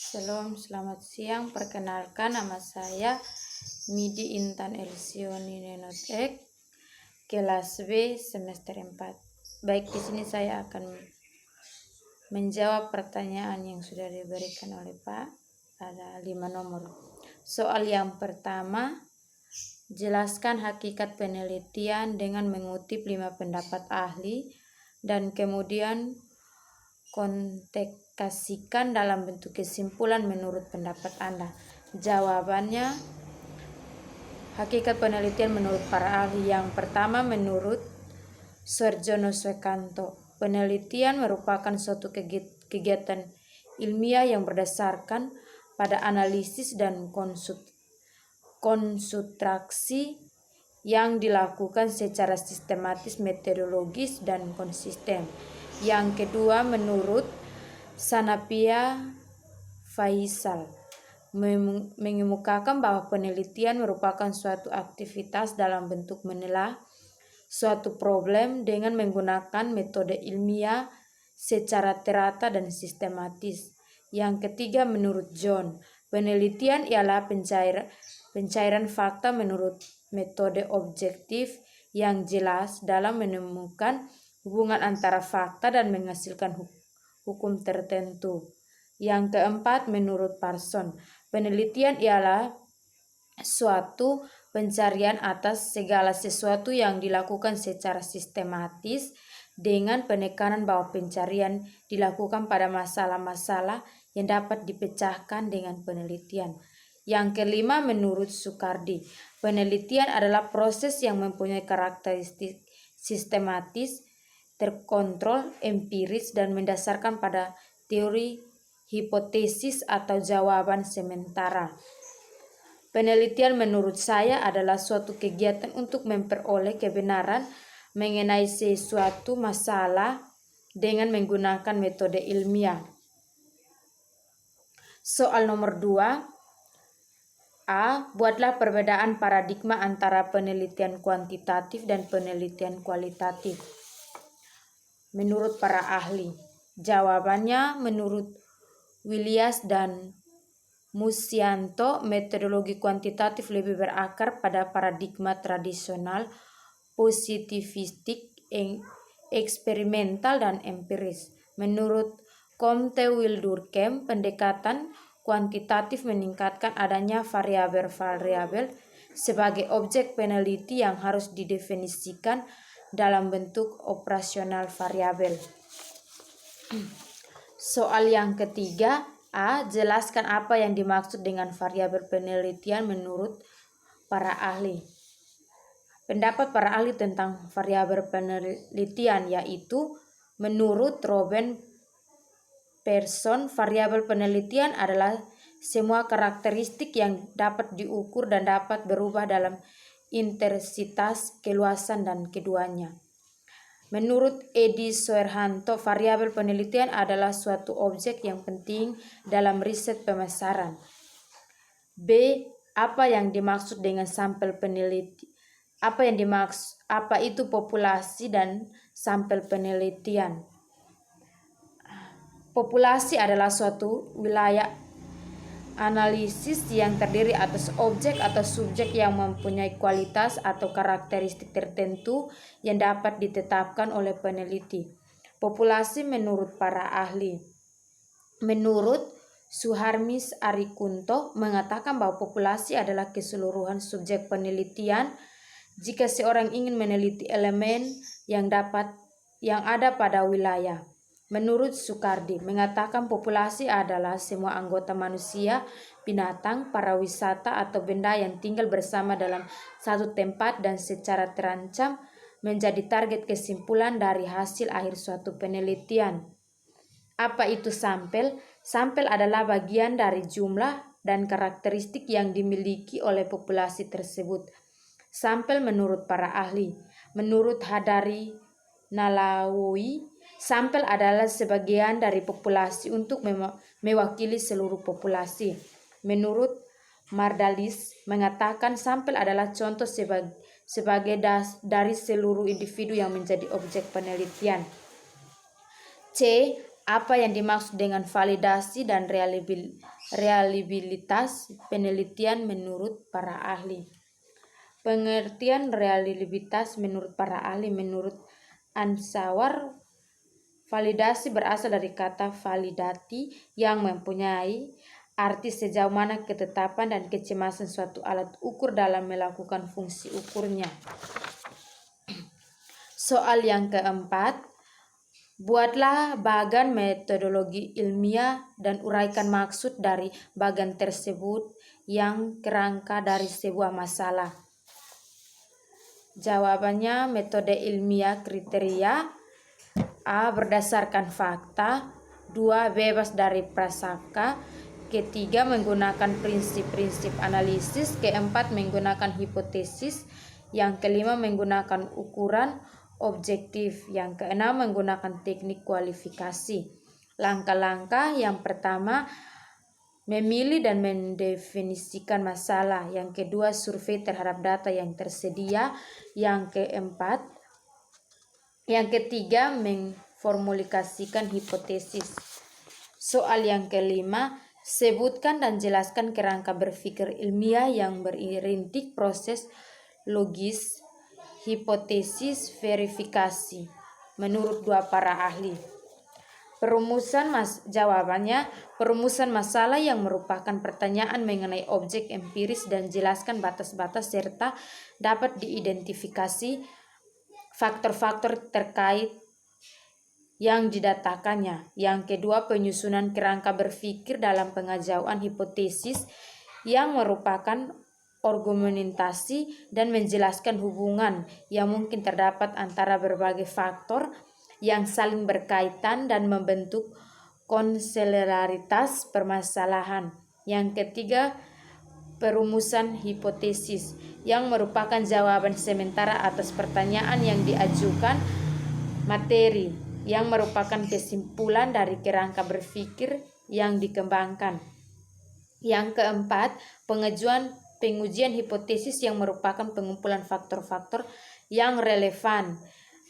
Shalom, selamat siang. Perkenalkan, nama saya Midi Intan Elsioni Nenotek, kelas B semester 4. Baik, di sini saya akan menjawab pertanyaan yang sudah diberikan oleh Pak. Ada 5 nomor. Soal yang pertama, jelaskan hakikat penelitian dengan mengutip 5 pendapat ahli dan kemudian kontekstasikan dalam bentuk kesimpulan menurut pendapat Anda. Jawabannya, hakikat penelitian menurut para ahli. Yang pertama, menurut Soejono Suekanto, penelitian merupakan suatu kegiatan ilmiah yang berdasarkan pada analisis dan konstruksi yang dilakukan secara sistematis, metodologis, dan konsisten. Yang kedua, menurut Sanapia Faisal, mengemukakan bahwa penelitian merupakan suatu aktivitas dalam bentuk menelaah suatu problem dengan menggunakan metode ilmiah secara terata dan sistematis. Yang ketiga, menurut John, penelitian ialah pencairan fakta menurut metode objektif yang jelas dalam menemukan hubungan antara fakta dan menghasilkan hukum tertentu. Yang keempat, menurut Parson, penelitian ialah suatu pencarian atas segala sesuatu yang dilakukan secara sistematis dengan penekanan bahwa pencarian dilakukan pada masalah-masalah yang dapat dipecahkan dengan penelitian. Yang kelima, menurut Sukardi, penelitian adalah proses yang mempunyai karakteristik sistematis, terkontrol, empiris, dan mendasarkan pada teori, hipotesis, atau jawaban sementara. Penelitian menurut saya adalah suatu kegiatan untuk memperoleh kebenaran mengenai sesuatu masalah dengan menggunakan metode ilmiah. Soal nomor 2. A. Buatlah perbedaan paradigma antara penelitian kuantitatif dan penelitian kualitatif menurut para ahli. Jawabannya, menurut Williams dan Musyanto, metodologi kuantitatif lebih berakar pada paradigma tradisional, positivistik, eksperimental, dan empiris. Menurut Comte Wildurkheim, pendekatan kuantitatif meningkatkan adanya variabel-variabel sebagai objek peneliti yang harus didefinisikan dalam bentuk operasional variabel. Soal yang ketiga, A. Jelaskan apa yang dimaksud dengan variabel penelitian menurut para ahli. Pendapat para ahli tentang variabel penelitian yaitu, menurut Robin Pearson, variabel penelitian adalah semua karakteristik yang dapat diukur dan dapat berubah dalam intensitas, keluasan, dan keduanya. Menurut Edi Soerhanto, variabel penelitian adalah suatu objek yang penting dalam riset pemasaran. B. Apa yang dimaksud dengan sampel penelitian? Apa itu populasi dan sampel penelitian? Populasi adalah suatu wilayah analisis yang terdiri atas objek atau subjek yang mempunyai kualitas atau karakteristik tertentu yang dapat ditetapkan oleh peneliti. Populasi menurut para ahli. Menurut Suharmis Arikunto mengatakan bahwa populasi adalah keseluruhan subjek penelitian jika seorang ingin meneliti elemen yang ada pada wilayah. Menurut Sukardi mengatakan populasi adalah semua anggota manusia, binatang, pariwisata, atau benda yang tinggal bersama dalam satu tempat dan secara terancam menjadi target kesimpulan dari hasil akhir suatu penelitian. Apa itu sampel? Sampel adalah bagian dari jumlah dan karakteristik yang dimiliki oleh populasi tersebut. Sampel menurut para ahli. Menurut Hadari Nalawi, sampel adalah sebagian dari populasi untuk mewakili seluruh populasi. Menurut Mardalis mengatakan sampel adalah contoh sebagai dari seluruh individu yang menjadi objek penelitian. C. Apa yang dimaksud dengan validasi dan reliabilitas penelitian menurut para ahli? Pengertian reliabilitas menurut para ahli menurut Ansawar, validasi berasal dari kata validati yang mempunyai arti sejauh mana ketetapan dan kecemasan suatu alat ukur dalam melakukan fungsi ukurnya. Soal yang keempat, buatlah bagan metodologi ilmiah dan uraikan maksud dari bagan tersebut yang kerangka dari sebuah masalah. Jawabannya, metode ilmiah kriteria: A. Berdasarkan fakta. 2. Bebas dari prasangka. Ketiga, menggunakan prinsip-prinsip analisis. Keempat, menggunakan hipotesis. Yang kelima, menggunakan ukuran objektif. Yang keenam, menggunakan teknik kualifikasi. Langkah-langkah: yang pertama, memilih dan mendefinisikan masalah. Yang kedua, survei terhadap data yang tersedia. Yang ketiga, memformulasikan hipotesis. Soal yang kelima, sebutkan dan jelaskan kerangka berpikir ilmiah yang berintik proses logis, hipotesis, verifikasi menurut dua para ahli. Jawabannya, perumusan masalah yang merupakan pertanyaan mengenai objek empiris dan jelaskan batas-batas serta dapat diidentifikasi faktor-faktor terkait yang didatakannya. Yang kedua, penyusunan kerangka berpikir dalam pengajuan hipotesis yang merupakan argumentasi dan menjelaskan hubungan yang mungkin terdapat antara berbagai faktor yang saling berkaitan dan membentuk konselaritas permasalahan. Yang ketiga, perumusan hipotesis yang merupakan jawaban sementara atas pertanyaan yang diajukan materi yang merupakan kesimpulan dari kerangka berpikir yang dikembangkan. Yang keempat, pengujian hipotesis yang merupakan pengumpulan faktor-faktor yang relevan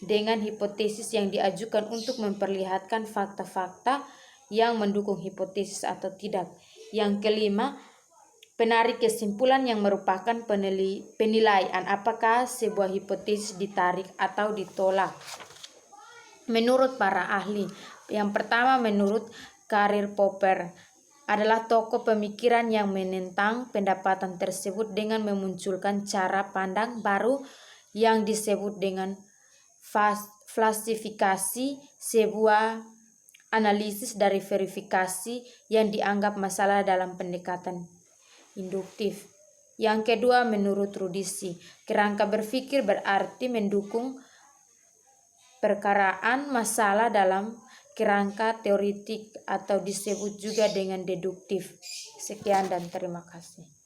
dengan hipotesis yang diajukan untuk memperlihatkan fakta-fakta yang mendukung hipotesis atau tidak. Yang kelima, penarik kesimpulan yang merupakan penilaian apakah sebuah hipotesis ditarik atau ditolak. Menurut para ahli, yang pertama, menurut Karl Popper, adalah tokoh pemikiran yang menentang pendapatan tersebut dengan memunculkan cara pandang baru yang disebut dengan falsifikasi, sebuah analisis dari verifikasi yang dianggap masalah dalam pendekatan induktif. Yang kedua, menurut Rudisi, kerangka berpikir berarti mendukung perkaraan masalah dalam kerangka teoritik atau disebut juga dengan deduktif. Sekian dan terima kasih.